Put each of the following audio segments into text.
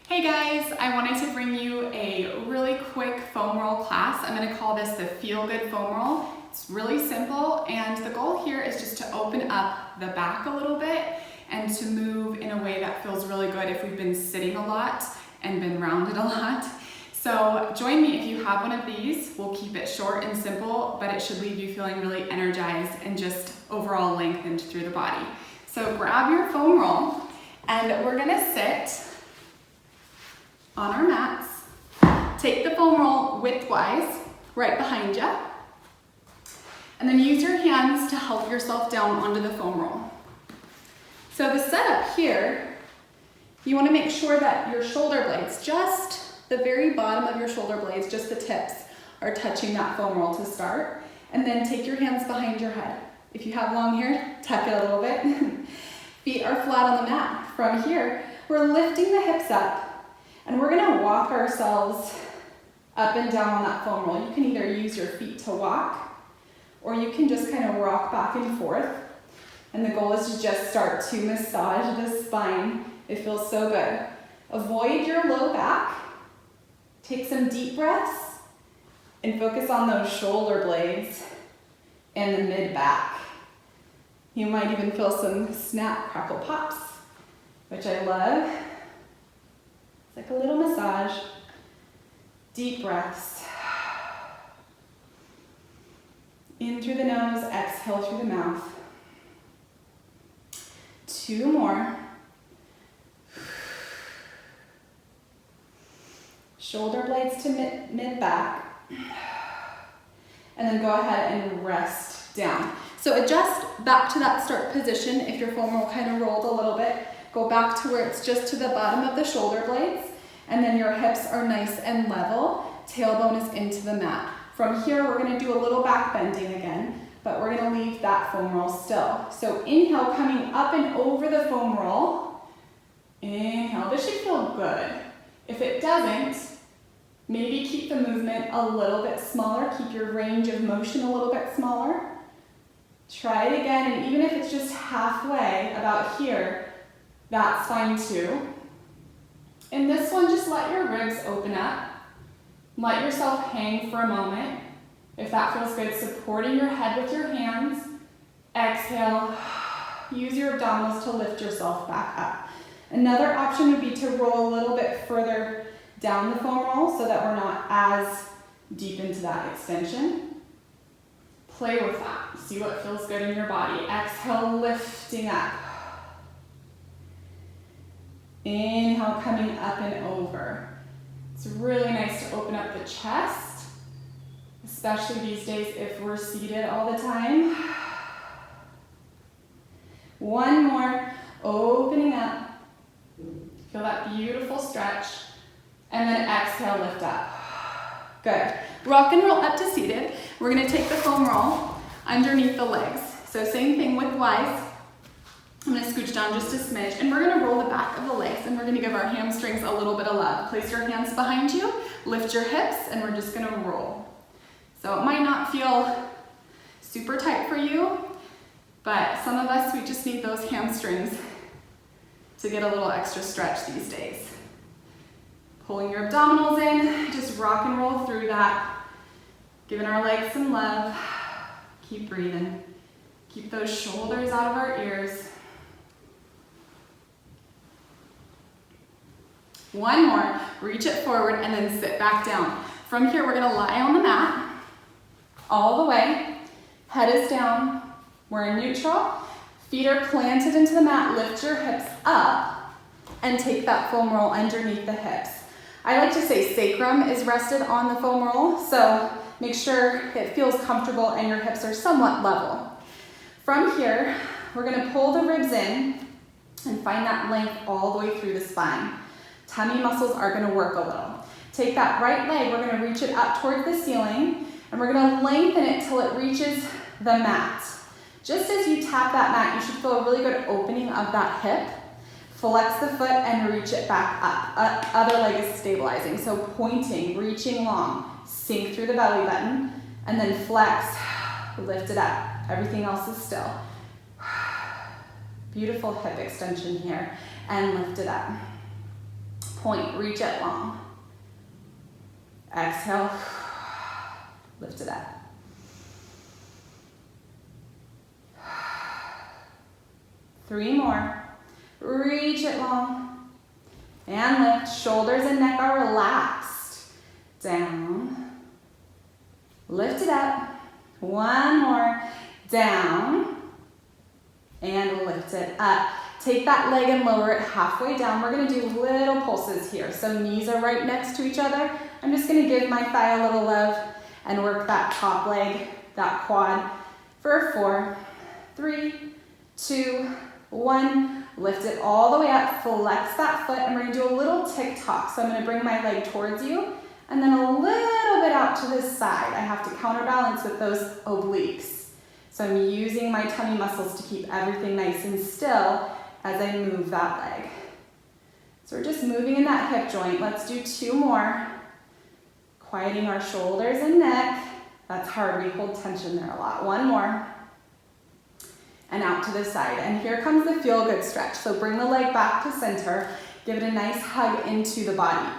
Hey guys, I wanted to bring you a really quick foam roll class. I'm going to call this the Feel Good Foam Roll. It's really simple, and the goal here is just to open up the back a little bit and to move in a way that feels really good if we've been sitting a lot and been rounded a lot. So join me if you have one of these. We'll keep it short and simple, but it should leave you feeling really energized and just overall lengthened through the body. So grab your foam roll, and we're going to sit on our mats. Take the foam roll widthwise right behind you, and then use your hands to help yourself down onto the foam roll. So the setup here, you want to make sure that your shoulder blades, just the very bottom of your shoulder blades, just the tips, are touching that foam roll to start. And then take your hands behind your head. If you have long hair, tuck it a little bit. Feet are flat on the mat. From here, we're lifting the hips up, and we're gonna walk ourselves up and down on that foam roll. You can either use your feet to walk, or you can just kind of rock back and forth. And the goal is to just start to massage the spine. It feels so good. Avoid your low back. Take some deep breaths and focus on those shoulder blades and the mid-back. You might even feel some snap, crackle, pops, which I love. It's like a little massage. Deep breaths. In through the nose, exhale through the mouth. 2 more. Shoulder blades to mid-back. And then go ahead and rest down. So adjust back to that start position if your foam roll kind of rolled a little bit. Go back to where it's just to the bottom of the shoulder blades, and then your hips are nice and level. Tailbone is into the mat. From here, we're gonna do a little back bending again, but we're gonna leave that foam roll still. So inhale, coming up and over the foam roll. Inhale, this should feel good. If it doesn't, maybe keep the movement a little bit smaller. Keep your range of motion a little bit smaller. Try it again, and even if it's just halfway, about here, that's fine too. In this one, just let your ribs open up. Let yourself hang for a moment. If that feels good, supporting your head with your hands. Exhale, use your abdominals to lift yourself back up. Another option would be to roll a little bit further down the foam roll so that we're not as deep into that extension. Play with that. See what feels good in your body. Exhale, lifting up. Inhale, coming up and over. It's really nice to open up the chest, especially these days if we're seated all the time. 1 more, opening up. Feel that beautiful stretch. And then exhale, lift up. Good. Rock and roll up to seated. We're gonna take the foam roll underneath the legs. So same thing widthwise. I'm gonna scooch down just a smidge, and we're gonna roll the back of the legs, and we're gonna give our hamstrings a little bit of love. Place your hands behind you, lift your hips, and we're just gonna roll. So it might not feel super tight for you, but some of us, we just need those hamstrings to get a little extra stretch these days. Pulling your abdominals in, just rock and roll through that. Giving our legs some love. Keep breathing. Keep those shoulders out of our ears. 1 more, reach it forward and then sit back down. From here, we're gonna lie on the mat all the way. Head is down, we're in neutral. Feet are planted into the mat, lift your hips up and take that foam roll underneath the hips. I like to say sacrum is rested on the foam roll, so make sure it feels comfortable and your hips are somewhat level. From here, we're gonna pull the ribs in and find that length all the way through the spine. Tummy muscles are gonna work a little. Take that right leg, we're gonna reach it up towards the ceiling, and we're gonna lengthen it till it reaches the mat. Just as you tap that mat, you should feel a really good opening of that hip. Flex the foot and reach it back up. Other leg is stabilizing, so pointing, reaching long. Sink through the belly button, and then flex, lift it up. Everything else is still. Beautiful hip extension here, and lift it up. Point, reach it long. Exhale, lift it up. Three more. Reach it long. And lift. Shoulders and neck are relaxed. Down. Lift it up. One more. Down. And lift it up. Take that leg and lower it halfway down. We're gonna do little pulses here. So knees are right next to each other. I'm just gonna give my thigh a little love and work that top leg, that quad for 4, 3, 2, 1. Lift it all the way up, flex that foot, and we're gonna do a little tick-tock. So I'm gonna bring my leg towards you, and then a little bit out to the side. I have to counterbalance with those obliques. So I'm using my tummy muscles to keep everything nice and still as I move that leg. So we're just moving in that hip joint. Let's do 2 more. Quieting our shoulders and neck. That's hard, we hold tension there a lot. 1 more. And out to the side. And here comes the feel good stretch. So bring the leg back to center. Give it a nice hug into the body.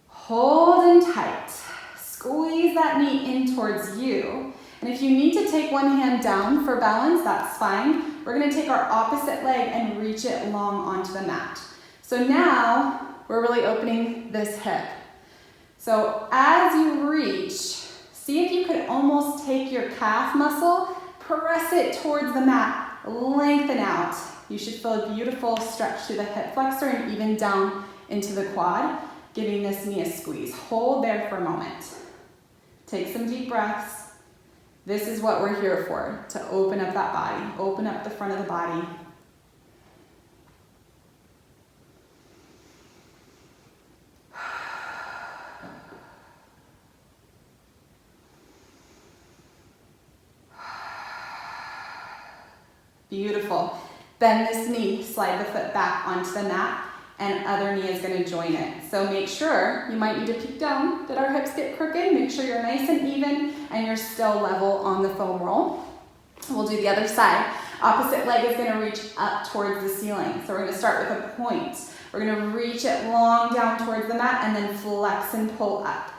Hold in tight. Squeeze that knee in towards you. And if you need to take one hand down for balance, that's fine. We're gonna take our opposite leg and reach it long onto the mat. So now we're really opening this hip. So as you reach, see if you could almost take your calf muscle, press it towards the mat, lengthen out. You should feel a beautiful stretch through the hip flexor and even down into the quad, giving this knee a squeeze. Hold there for a moment. Take some deep breaths. This is what we're here for, to open up that body, open up the front of the body. Beautiful. Bend this knee, slide the foot back onto the mat, and other knee is gonna join it. So make sure, you might need to peek down. Did our hips get crooked? Make sure you're nice and even and you're still level on the foam roll. We'll do the other side. Opposite leg is gonna reach up towards the ceiling. So we're gonna start with a point. We're gonna reach it long down towards the mat and then flex and pull up.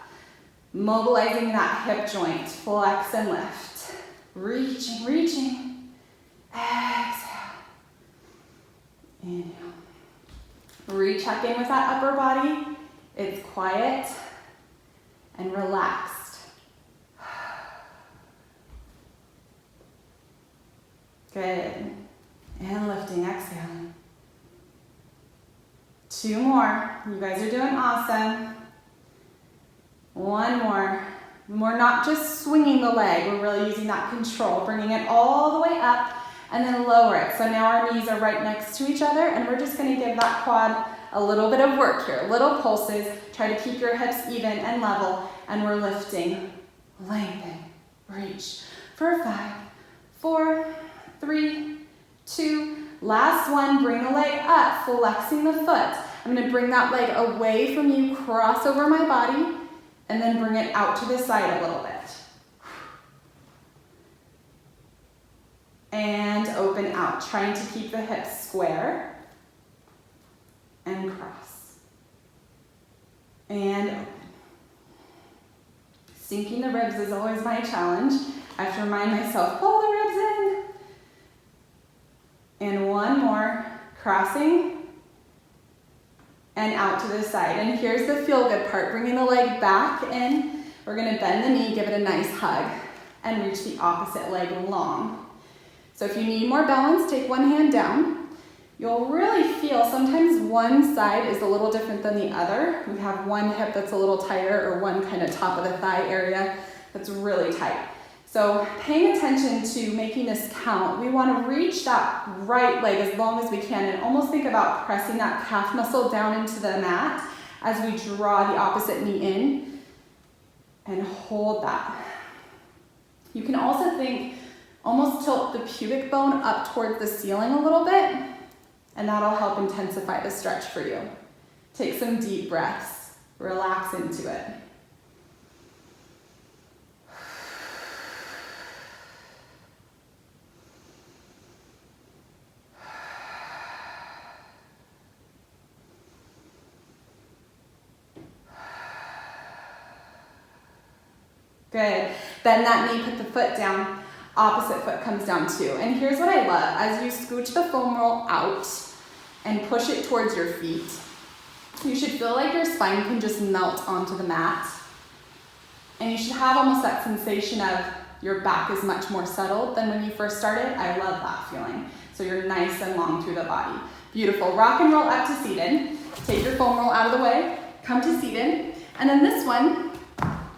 Mobilizing that hip joint, flex and lift. Reaching, reaching. Exhale. Inhale. Recheck in with that upper body. It's quiet and relaxed. Good. And lifting, exhaling. 2 more. You guys are doing awesome. 1 more. We're not just swinging the leg, we're really using that control, bringing it all the way up and then lower it. So now our knees are right next to each other and we're just gonna give that quad a little bit of work here, little pulses. Try to keep your hips even and level, and we're lifting, lengthen, reach for 5, 4, 3, 2, last one. Bring the leg up, flexing the foot. I'm gonna bring that leg away from you, cross over my body, and then bring it out to the side a little bit. And open out, trying to keep the hips square. And cross. And open. Sinking the ribs is always my challenge. I have to remind myself, pull the ribs in. And 1 more, crossing. And out to the side. And here's the feel good part, bringing the leg back in. We're gonna bend the knee, give it a nice hug, and reach the opposite leg long. So if you need more balance, take one hand down. You'll really feel sometimes one side is a little different than the other. We have one hip that's a little tighter or one kind of top of the thigh area that's really tight. So paying attention to making this count, we want to reach that right leg as long as we can and almost think about pressing that calf muscle down into the mat as we draw the opposite knee in and hold that. You can also think, almost tilt the pubic bone up towards the ceiling a little bit, and that'll help intensify the stretch for you. Take some deep breaths, relax into it. Good. Bend that knee, put the foot down. Opposite foot comes down too. And here's what I love. As you scooch the foam roll out and push it towards your feet, you should feel like your spine can just melt onto the mat. And you should have almost that sensation of your back is much more settled than when you first started. I love that feeling. So you're nice and long through the body. Beautiful. Rock and roll up to seated. Take your foam roll out of the way. Come to seated. And then this one,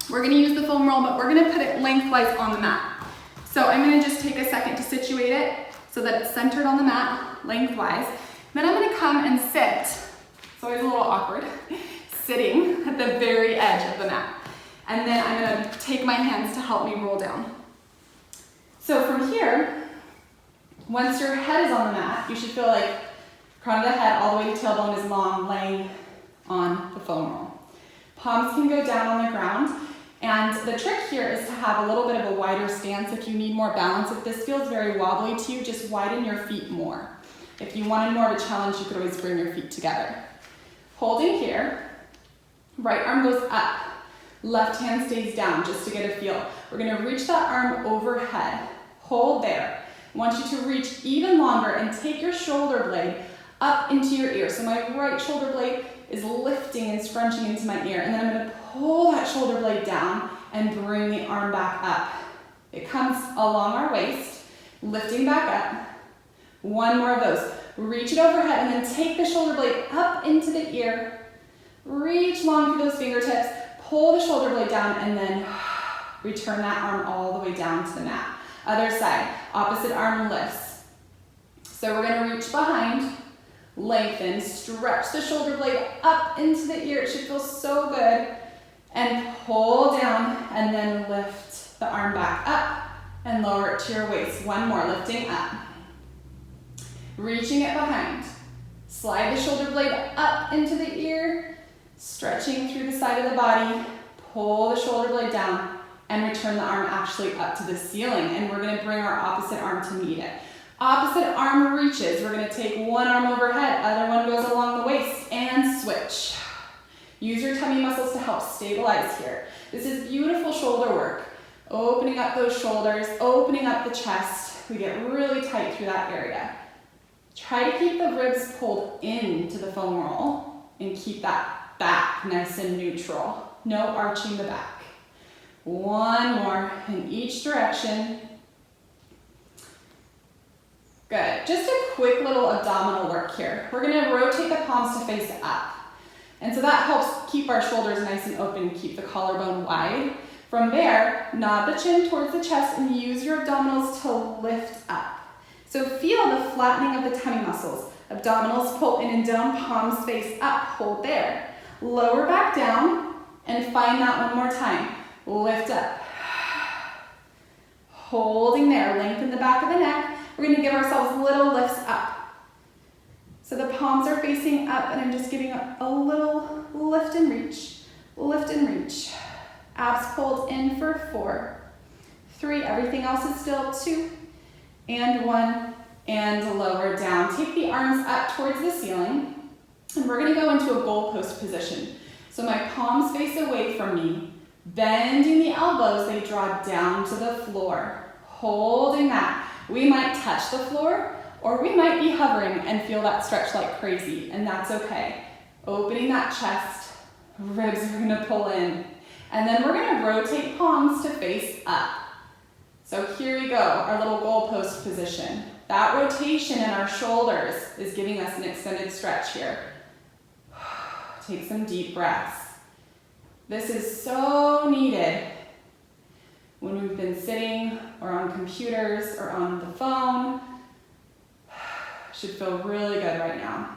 we're going to use the foam roll, but we're going to put it lengthwise on the mat. So I'm going to just take a second to situate it so that it's centered on the mat, lengthwise. Then I'm going to come and sit. It's always a little awkward. Sitting at the very edge of the mat. And then I'm going to take my hands to help me roll down. So from here, once your head is on the mat, you should feel like crown of the head all the way to tailbone is long, laying on the foam roll. Palms can go down on the ground. And the trick here is to have a little bit of a wider stance if you need more balance. If this feels very wobbly to you, just widen your feet more. If you wanted more of a challenge, you could always bring your feet together. Holding here, right arm goes up, left hand stays down just to get a feel. We're going to reach that arm overhead. Hold there. I want you to reach even longer and take your shoulder blade up into your ear. So my right shoulder blade is lifting and scrunching into my ear. And then I'm going to pull that shoulder blade down and bring the arm back up. It comes along our waist, lifting back up. One more of those. Reach it overhead and then take the shoulder blade up into the ear. Reach long through those fingertips. Pull the shoulder blade down and then return that arm all the way down to the mat. Other side, opposite arm lifts. So we're going to reach behind, lengthen, stretch the shoulder blade up into the ear. It should feel so good. And pull down and then lift the arm back up and lower it to your waist. One more, lifting up. Reaching it behind. Slide the shoulder blade up into the ear, stretching through the side of the body. Pull the shoulder blade down and return the arm actually up to the ceiling. And we're going to bring our opposite arm to meet it. Opposite arm reaches. We're going to take one arm overhead, other one goes along the waist, and switch. Use your tummy muscles to help stabilize here. This is beautiful shoulder work. Opening up those shoulders, opening up the chest. We get really tight through that area. Try to keep the ribs pulled into the foam roll and keep that back nice and neutral. No arching the back. One more in each direction. Good. Just a quick little abdominal work here. We're going to rotate the palms to face up. And so that helps keep our shoulders nice and open, keep the collarbone wide. From there, nod the chin towards the chest and use your abdominals to lift up. So feel the flattening of the tummy muscles. Abdominals pull in and down, palms face up, hold there. Lower back down and find that one more time. Lift up. Holding there, lengthen the back of the neck. We're going to give ourselves little lifts up. So the palms are facing up and I'm just giving a little lift and reach. Lift and reach. Abs pulled in for 4, 3, everything else is still 2, and 1, and lower down. Take the arms up towards the ceiling, and we're going to go into a goalpost position. So my palms face away from me, bending the elbows, they draw down to the floor. Holding that. We might touch the floor, or we might be hovering and feel that stretch like crazy, and that's okay. Opening that chest, ribs are going to pull in. And then we're going to rotate palms to face up. So here we go, our little goalpost position. That rotation in our shoulders is giving us an extended stretch here. Take some deep breaths. This is so needed when we've been sitting or on computers or on the phone. Should feel really good right now.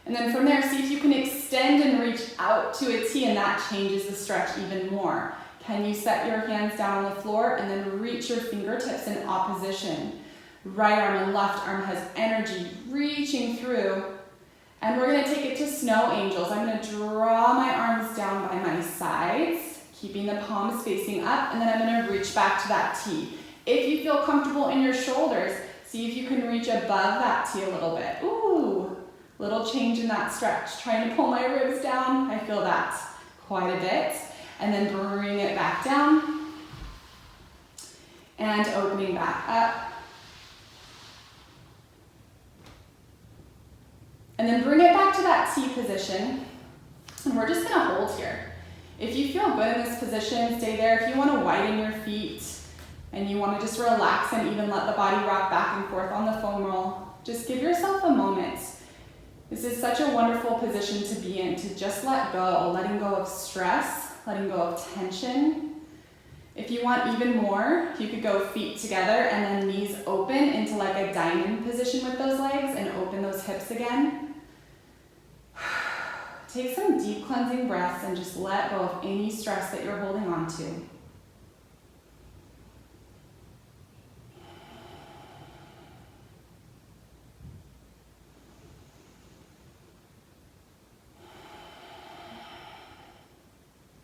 And then from there, see if you can extend and reach out to a T, and that changes the stretch even more. Can you set your hands down on the floor and then reach your fingertips in opposition? Right arm and left arm has energy reaching through. And we're going to take it to snow angels. I'm going to draw my arms down by my sides, keeping the palms facing up, and then I'm going to reach back to that T. If you feel comfortable in your shoulders, see if you can reach above that T a little bit. Ooh. Little change in that stretch. Trying to pull my ribs down. I feel that quite a bit. and then bring it back down and opening back up. And then bring it back to that T position. And we're just gonna hold here. If you feel good in this position, stay there. If you wanna widen your feet and you wanna just relax and even let the body rock back and forth on the foam roll, just give yourself a moment. This is such a wonderful position to be in, to just let go, letting go of stress, letting go of tension. If you want even more, you could go feet together and then knees open into like a diamond position with those legs and open those hips again. Take some deep cleansing breaths and just let go of any stress that you're holding on to.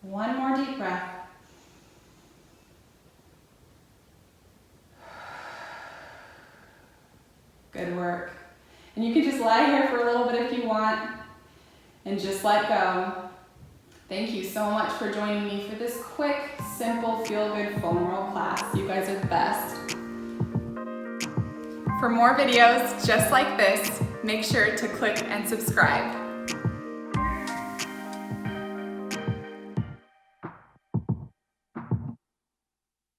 One more deep breath. Good work. And you can just lie here for a little bit if you want and just let go. Thank you so much for joining me for this quick, simple, feel-good foam roll class. You guys are the best. For more videos just like this, make sure to click and subscribe.